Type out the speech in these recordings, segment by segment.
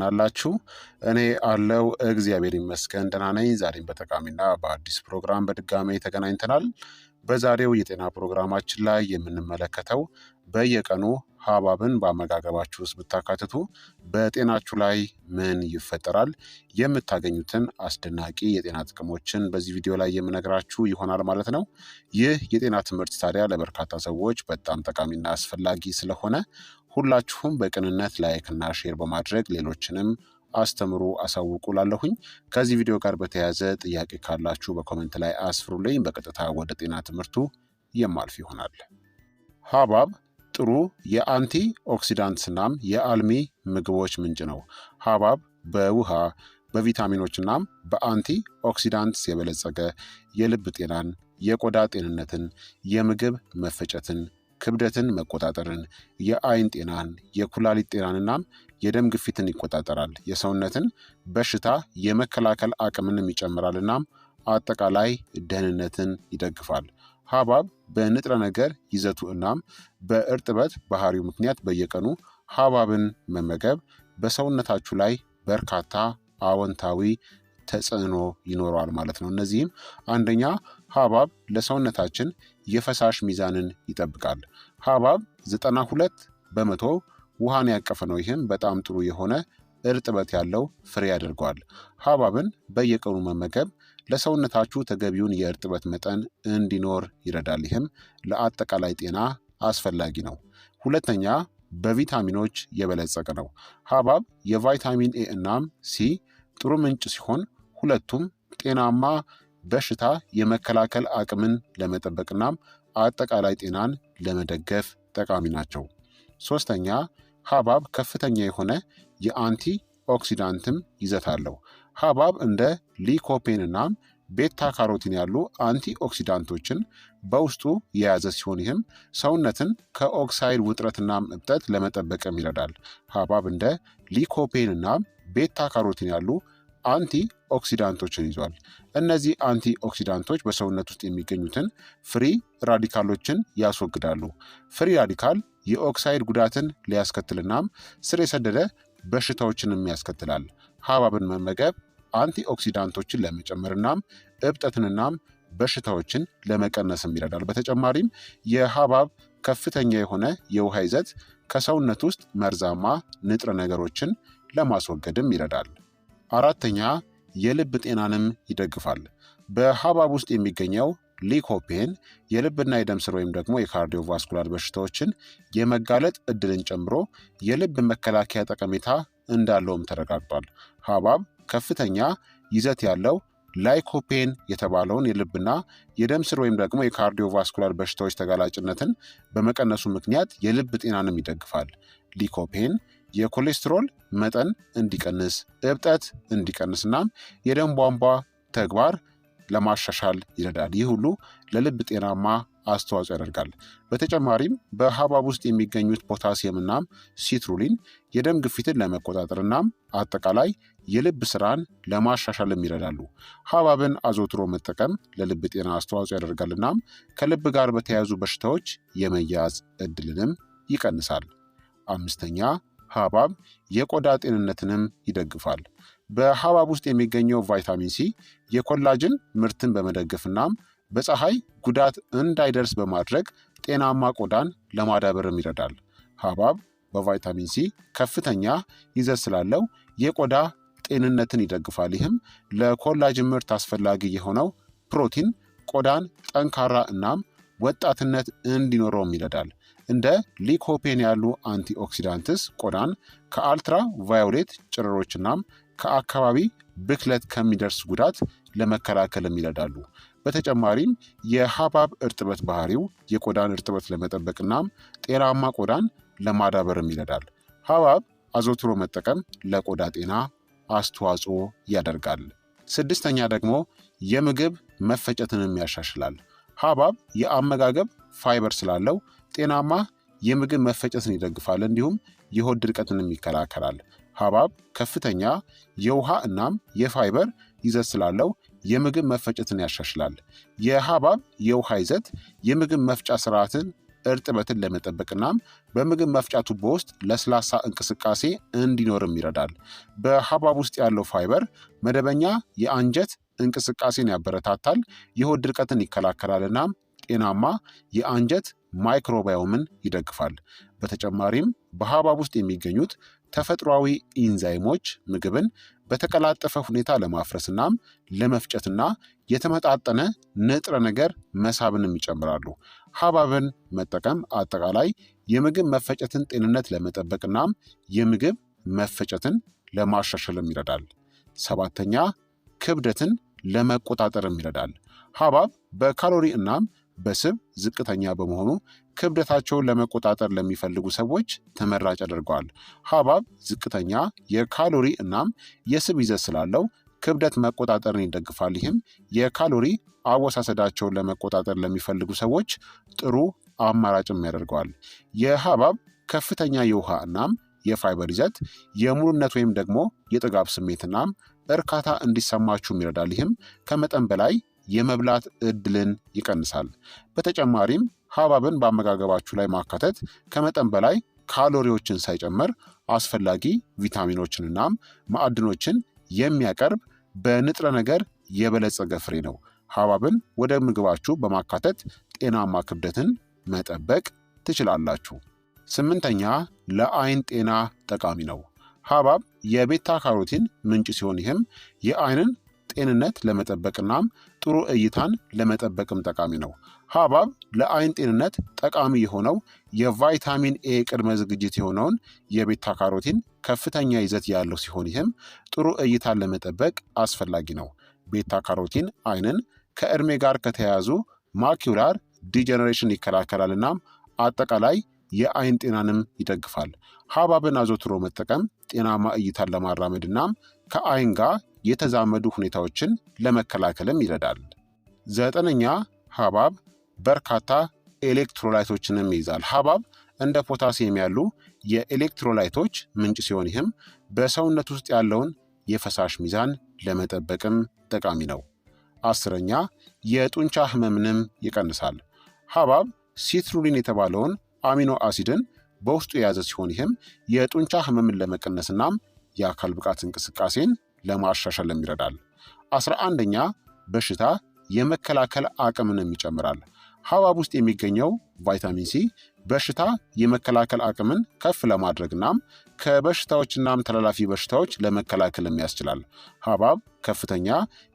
እንደምን አላችሁ? እኔ አለው እግዚአብሔር ይመስገን ደህና ነኝ። ዛሬም በጠቃሚና በአዲስ ፕሮግራም በድጋሜ ተገናኝተናል። በዛሬው የጤና ፕሮግራማችን ላይ የምንመለከተው በየቀኑ ሐብሐብን በአመጋገባችሁ ውስጥ ብታካትቱ በጤናችሁ ላይ ምን ይፈጠራል፣ የምታገኙትን አስደናቂ የጤና ጥቅሞችን በዚህ ቪዲዮ ላይ የምነግራችሁ ይሆናል ማለት ነው። ይህ የጤና ትምህርት ታዲያ ለበርካታ ሰዎች በጣም ጠቃሚና አስፈላጊ ስለሆነ ሁላችሁም በቅንነት ላይክና ሼር በማድረግ ሌሎችንም አስተምሩ አሳውቁ ላለሁኝ። ከዚህ ቪዲዮ ጋር በተያያዘ ጥያቄ ካላችሁ በኮሜንት ላይ አስፍሩልኝ። በቀጥታ ወደ ጤና ትምህርቱ የማልፍ ይሆናል። ሐብሐብ ጥሩ የአንቲ ኦክሲዳንትስ እናም የአልሚ ምግቦች ምንጭ ነው። ሐብሐብ በውሃ በቪታሚኖች እናም በአንቲ ኦክሲዳንትስ የበለጸገ የልብ ጤናን፣ የቆዳ ጤንነትን፣ የምግብ መፈጨትን፣ ክብደትን መቆጣጠርን፣ የአይን ጤናን፣ የኩላሊት ጤናንናም የደም ግፊትን ይቆጣጠራል። የሰውነትን በሽታ የመከላከል አቅምንም ይጨምራል እናም አጠቃላይ ደህንነትን ይደግፋል። ሐብሐብ በንጥረ ነገር ይዘቱ እናም በእርጥበት ባህሪው ምክንያት በየቀኑ ሐብሐብን መመገብ በሰውነታችሁ ላይ በርካታ አዎንታዊ ተጽዕኖ ይኖረዋል ማለት ነው። እነዚህም አንደኛ ሐብሐብ ለሰውነታችን የፈሳሽ ሚዛንን ይጠብቃል። ሐብሐብ 92% ውሃን ያቀፈ ነው። ይህም በጣም ጥሩ የሆነ እርጥበት ያለው ፍሬ ያደርገዋል። ሐብሐብን በየቀኑ መመገብ ለሰውነታችሁ ተገቢውን የእርጥበት መጠን እንዲኖር ይረዳል። ይህም ለአጠቃላይ ጤና አስፈላጊ ነው። ሁለተኛ በቪታሚኖች የበለጸገ ነው። ሐብሐብ የቫይታሚን ኤ እናም ሲ ጥሩ ምንጭ ሲሆን ሁለቱም ጤናማ በሽታ የመከላከል አቅምን ለመጠበቅናም አጠቃላይ ጤናን ለመደገፍ ጠቃሚ ናቸው። ሶስተኛ ሐብሐብ ከፍተኛ የሆነ የአንቲ ኦክሲዳንትም ይዘት አለው። ሐብሐብ እንደ ሊኮፔን እናም ቤታ ካሮቲን ያሉ አንቲ ኦክሲዳንቶችን በውስጡ የያዘ ሲሆን ይህም ሰውነትን ከኦክሳይድ ውጥረትናም እብጠት ለመጠበቅም ይረዳል። ሐብሐብ እንደ ሊኮፔን እናም ቤታ ካሮቲን ያሉ አንቲ ኦክሲዳንቶችን ይዟል። እነዚህ አንቲ ኦክሲዳንቶች በሰውነት ውስጥ የሚገኙትን ፍሪ ራዲካሎችን ያስወግዳሉ። ፍሪ ራዲካል የኦክሳይድ ጉዳትን ሊያስከትልናም ስር የሰደደ በሽታዎችንም ያስከትላል። ሐብሐብን መመገብ አንቲ ኦክሲዳንቶችን ለመጨመርናም እብጠትንናም በሽታዎችን ለመቀነስም ይረዳል። በተጨማሪም የሐብሐብ ከፍተኛ የሆነ የውሃ ይዘት ከሰውነት ውስጥ መርዛማ ንጥረ ነገሮችን ለማስወገድም ይረዳል። አራተኛ የልብ ጤናንም ይደግፋል። በሐብሐብ ውስጥ የሚገኘው ሊኮፔን የልብና የደም ስር ወይም ደግሞ የካርዲዮቫስኩላር በሽታዎችን የመጋለጥ እድልን ጨምሮ የልብ መከላከያ ጠቀሜታ እንዳለውም ተረጋግጧል። ሐብሐብ ከፍተኛ ይዘት ያለው ላይኮፔን የተባለውን የልብና የደም ስር ወይም ደግሞ የካርዲዮቫስኩላር በሽታዎች ተጋላጭነትን በመቀነሱ ምክንያት የልብ ጤናንም ይደግፋል። ሊኮፔን የኮሌስትሮል መጠን እንዲቀንስ፣ እብጠት እንዲቀንስናም የደም ቧንቧ ተግባር ለማሻሻል ይረዳል። ይህ ሁሉ ለልብ ጤናማ አስተዋጽኦ ያደርጋል። በተጨማሪም በሐብሐብ ውስጥ የሚገኙት ፖታሲየም እናም ሲትሩሊን የደም ግፊትን ለመቆጣጠር እናም አጠቃላይ የልብ ስራን ለማሻሻልም ይረዳሉ። ሐብሐብን አዘውትሮ መጠቀም ለልብ ጤና አስተዋጽኦ ያደርጋል እናም ከልብ ጋር በተያያዙ በሽታዎች የመያዝ እድልንም ይቀንሳል። አምስተኛ ሐብሐብ የቆዳ ጤንነትንም ይደግፋል። በሐብሐብ ውስጥ የሚገኘው ቫይታሚን ሲ የኮላጅን ምርትን በመደገፍ እናም በፀሐይ ጉዳት እንዳይደርስ በማድረግ ጤናማ ቆዳን ለማዳበርም ይረዳል። ሐብሐብ በቫይታሚን ሲ ከፍተኛ ይዘት ስላለው የቆዳ ጤንነትን ይደግፋል። ይህም ለኮላጅን ምርት አስፈላጊ የሆነው ፕሮቲን ቆዳን ጠንካራ እናም ወጣትነት እንዲኖረውም ይረዳል። እንደ ሊኮፔን ያሉ አንቲኦክሲዳንትስ ቆዳን ከአልትራ ቫዮሌት ጨረሮችናም ከአካባቢ ብክለት ከሚደርስ ጉዳት ለመከላከልም ይረዳሉ። በተጨማሪም የሐብሐብ እርጥበት ባህሪው የቆዳን እርጥበት ለመጠበቅናም ጤናማ ቆዳን ለማዳበርም ይረዳል። ሐብሐብ አዘውትሮ መጠቀም ለቆዳ ጤና አስተዋጽኦ ያደርጋል። ስድስተኛ ደግሞ የምግብ መፈጨትንም ያሻሽላል። ሐብሐብ የአመጋገብ ፋይበር ስላለው ጤናማ የምግብ መፈጨትን ይደግፋል፣ እንዲሁም የሆድ ድርቀትንም ይከላከላል። ሐብሐብ ከፍተኛ የውሃ እናም የፋይበር ይዘት ስላለው የምግብ መፈጨትን ያሻሽላል። የሐብሐብ የውሃ ይዘት የምግብ መፍጫ ስርዓትን እርጥበትን ለመጠበቅናም በምግብ መፍጫ ቱቦ ውስጥ ለስላሳ እንቅስቃሴ እንዲኖርም ይረዳል። በሐብሐብ ውስጥ ያለው ፋይበር መደበኛ የአንጀት እንቅስቃሴን ያበረታታል፣ የሆድ ድርቀትን ይከላከላልና ጤናማ የአንጀት ማይክሮባዮምን ይደግፋል። በተጨማሪም በሐብሐብ ውስጥ የሚገኙት ተፈጥሯዊ ኢንዛይሞች ምግብን በተቀላጠፈ ሁኔታ ለማፍረስናም ለመፍጨትና የተመጣጠነ ንጥረ ነገር መሳብንም ይጨምራሉ። ሐብሐብን መጠቀም አጠቃላይ የምግብ መፈጨትን ጤንነት ለመጠበቅናም የምግብ መፈጨትን ለማሻሻልም ይረዳል። ሰባተኛ ክብደትን ለመቆጣጠርም ይረዳል። ሐብሐብ በካሎሪ እናም በስብ ዝቅተኛ በመሆኑ ክብደታቸውን ለመቆጣጠር ለሚፈልጉ ሰዎች ተመራጭ ያደርገዋል። ሐብሐብ ዝቅተኛ የካሎሪ እናም የስብ ይዘት ስላለው ክብደት መቆጣጠርን ይደግፋል። ይህም የካሎሪ አወሳሰዳቸውን ለመቆጣጠር ለሚፈልጉ ሰዎች ጥሩ አማራጭም ያደርገዋል። የሐብሐብ ከፍተኛ የውሃ እናም የፋይበር ይዘት የሙሉነት ወይም ደግሞ የጥጋብ ስሜት እናም እርካታ እንዲሰማችሁም ይረዳል። ይህም ከመጠን በላይ የመብላት እድልን ይቀንሳል። በተጨማሪም ሐብሐብን በአመጋገባችሁ ላይ ማካተት ከመጠን በላይ ካሎሪዎችን ሳይጨምር አስፈላጊ ቪታሚኖችንናም ማዕድኖችን የሚያቀርብ በንጥረ ነገር የበለጸገ ፍሬ ነው። ሐብሐብን ወደ ምግባችሁ በማካተት ጤናማ ክብደትን መጠበቅ ትችላላችሁ። ስምንተኛ ለአይን ጤና ጠቃሚ ነው። ሐብሐብ የቤታ ካሮቲን ምንጭ ሲሆን ይህም የአይንን ጤንነት ለመጠበቅናም ጥሩ እይታን ለመጠበቅም ጠቃሚ ነው። ሐብሐብ ለአይን ጤንነት ጠቃሚ የሆነው የቫይታሚን ኤ ቅድመ ዝግጅት የሆነውን የቤታ ካሮቲን ከፍተኛ ይዘት ያለው ሲሆን ይህም ጥሩ እይታን ለመጠበቅ አስፈላጊ ነው። ቤታ ካሮቲን አይንን ከእድሜ ጋር ከተያያዙ ማኪውላር ዲጀነሬሽን ይከላከላልናም አጠቃላይ የአይን ጤናንም ይደግፋል። ሐብሐብን አዘውትሮ መጠቀም ጤናማ እይታን ለማራመድ እናም ከአይን ጋር የተዛመዱ ሁኔታዎችን ለመከላከልም ይረዳል። ዘጠነኛ ሐብሐብ በርካታ ኤሌክትሮላይቶችንም ይይዛል። ሐብሐብ እንደ ፖታሲየም ያሉ የኤሌክትሮላይቶች ምንጭ ሲሆን ይህም በሰውነት ውስጥ ያለውን የፈሳሽ ሚዛን ለመጠበቅም ጠቃሚ ነው። አስረኛ የጡንቻ ህመምንም ይቀንሳል። ሐብሐብ ሲትሩሊን የተባለውን አሚኖ አሲድን በውስጡ የያዘ ሲሆን ይህም የጡንቻ ህመምን ለመቀነስናም የአካል ብቃት እንቅስቃሴን ለማሻሻልም ይረዳል። 11ኛ በሽታ የመከላከል አቅምንም ይጨምራል። ሐብሐብ ውስጥ የሚገኘው ቫይታሚን ሲ በሽታ የመከላከል አቅምን ከፍ ለማድረግናም ከበሽታዎችናም ተላላፊ በሽታዎች ለመከላከልም ያስችላል። ሐብሐብ ከፍተኛ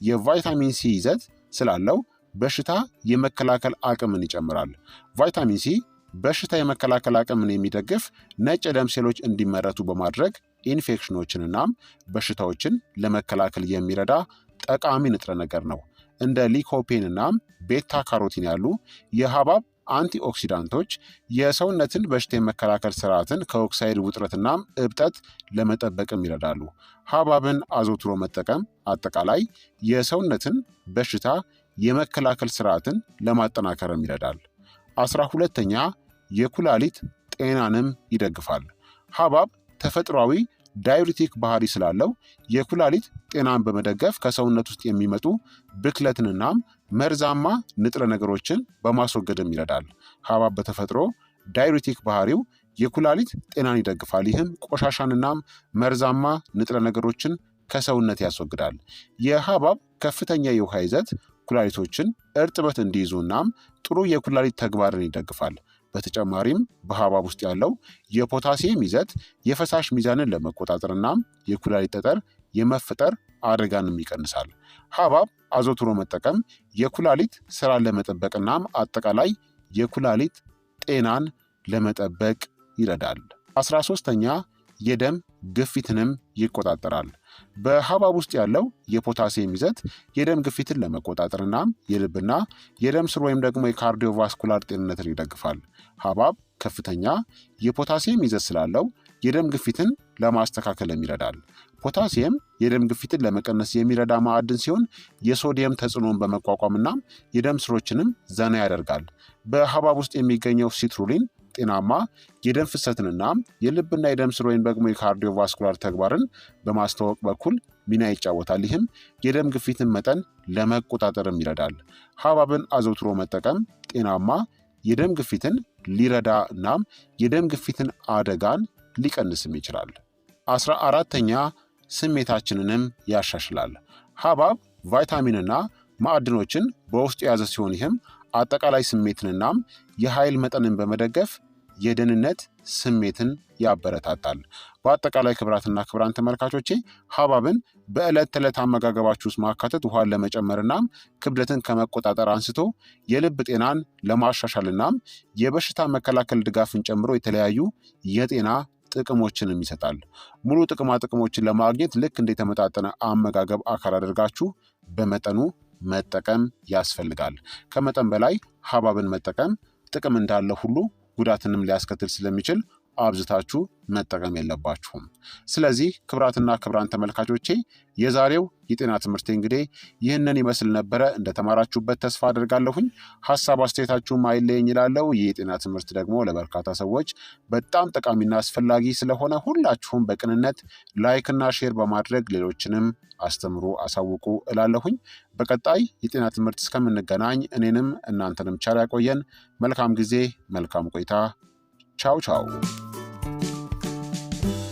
የቫይታሚን ሲ ይዘት ስላለው በሽታ የመከላከል አቅምን ይጨምራል። ቫይታሚን ሲ በሽታ የመከላከል አቅምን የሚደግፍ ነጭ የደም ሴሎች እንዲመረቱ በማድረግ ኢንፌክሽኖችንናም በሽታዎችን ለመከላከል የሚረዳ ጠቃሚ ንጥረ ነገር ነው። እንደ ሊኮፔን እናም ቤታ ካሮቲን ያሉ የሐብሐብ አንቲኦክሲዳንቶች የሰውነትን በሽታ የመከላከል ስርዓትን ከኦክሳይድ ውጥረትናም እብጠት ለመጠበቅም ይረዳሉ። ሐብሐብን አዘውትሮ መጠቀም አጠቃላይ የሰውነትን በሽታ የመከላከል ስርዓትን ለማጠናከርም ይረዳል። 12ኛ የኩላሊት ጤናንም ይደግፋል። ሐብሐብ ተፈጥሯዊ ዳዩሪቲክ ባህሪ ስላለው የኩላሊት ጤናን በመደገፍ ከሰውነት ውስጥ የሚመጡ ብክለትንናም መርዛማ ንጥረ ነገሮችን በማስወገድም ይረዳል። ሐብሐብ በተፈጥሮ ዳዩሪቲክ ባህሪው የኩላሊት ጤናን ይደግፋል። ይህም ቆሻሻንናም መርዛማ ንጥረ ነገሮችን ከሰውነት ያስወግዳል። የሐብሐብ ከፍተኛ የውሃ ይዘት ኩላሊቶችን እርጥበት እንዲይዙ እናም ጥሩ የኩላሊት ተግባርን ይደግፋል። በተጨማሪም በሐብሐብ ውስጥ ያለው የፖታሲየም ይዘት የፈሳሽ ሚዛንን ለመቆጣጠር እናም የኩላሊት ጠጠር የመፈጠር አደጋንም ይቀንሳል። ሐብሐብ አዘውትሮ መጠቀም የኩላሊት ስራን ለመጠበቅ እናም አጠቃላይ የኩላሊት ጤናን ለመጠበቅ ይረዳል። 13ኛ የደም ግፊትንም ይቆጣጠራል። በሐብሐብ ውስጥ ያለው የፖታሲየም ይዘት የደም ግፊትን ለመቆጣጠር እናም የልብና የደም ስር ወይም ደግሞ የካርዲዮቫስኩላር ጤንነትን ይደግፋል። ሐብሐብ ከፍተኛ የፖታሲየም ይዘት ስላለው የደም ግፊትን ለማስተካከልም ይረዳል። ፖታሲየም የደም ግፊትን ለመቀነስ የሚረዳ ማዕድን ሲሆን የሶዲየም ተጽዕኖን በመቋቋምና የደም ስሮችንም ዘና ያደርጋል። በሐብሐብ ውስጥ የሚገኘው ሲትሩሊን ጤናማ የደም ፍሰትንና የልብና የደም ስር ወይም ደግሞ የካርዲዮቫስኩላር ተግባርን በማስተዋወቅ በኩል ሚና ይጫወታል። ይህም የደም ግፊትን መጠን ለመቆጣጠርም ይረዳል። ሐብሐብን አዘውትሮ መጠቀም ጤናማ የደም ግፊትን ሊረዳ እናም የደም ግፊትን አደጋን ሊቀንስም ይችላል። 14ተኛ ስሜታችንንም ያሻሽላል። ሐብሐብ ቫይታሚንና ማዕድኖችን በውስጡ የያዘ ሲሆን ይህም አጠቃላይ ስሜትንናም የኃይል መጠንን በመደገፍ የደህንነት ስሜትን ያበረታታል። በአጠቃላይ ክቡራትና ክቡራን ተመልካቾቼ ሐብሐብን በዕለት ተዕለት አመጋገባችሁ ውስጥ ማካተት ውሃን ለመጨመርናም ክብደትን ከመቆጣጠር አንስቶ የልብ ጤናን ለማሻሻልናም የበሽታ መከላከል ድጋፍን ጨምሮ የተለያዩ የጤና ጥቅሞችንም ይሰጣል። ሙሉ ጥቅሞችን ለማግኘት ልክ እንደ የተመጣጠነ አመጋገብ አካል አድርጋችሁ በመጠኑ መጠቀም ያስፈልጋል። ከመጠን በላይ ሐብሐብን መጠቀም ጥቅም እንዳለ ሁሉ ጉዳትንም ሊያስከትል ስለሚችል አብዝታችሁ መጠቀም የለባችሁም። ስለዚህ ክቡራትና ክቡራን ተመልካቾቼ የዛሬው የጤና ትምህርቴ እንግዲህ ይህንን ይመስል ነበረ። እንደተማራችሁበት ተስፋ አድርጋለሁኝ። ሀሳብ አስተያየታችሁም አይለየኝ ይላለው። ይህ የጤና ትምህርት ደግሞ ለበርካታ ሰዎች በጣም ጠቃሚና አስፈላጊ ስለሆነ ሁላችሁም በቅንነት ላይክና ሼር በማድረግ ሌሎችንም አስተምሩ፣ አሳውቁ እላለሁኝ። በቀጣይ የጤና ትምህርት እስከምንገናኝ እኔንም እናንተንም ቸር ያቆየን። መልካም ጊዜ፣ መልካም ቆይታ። ቻው ቻው።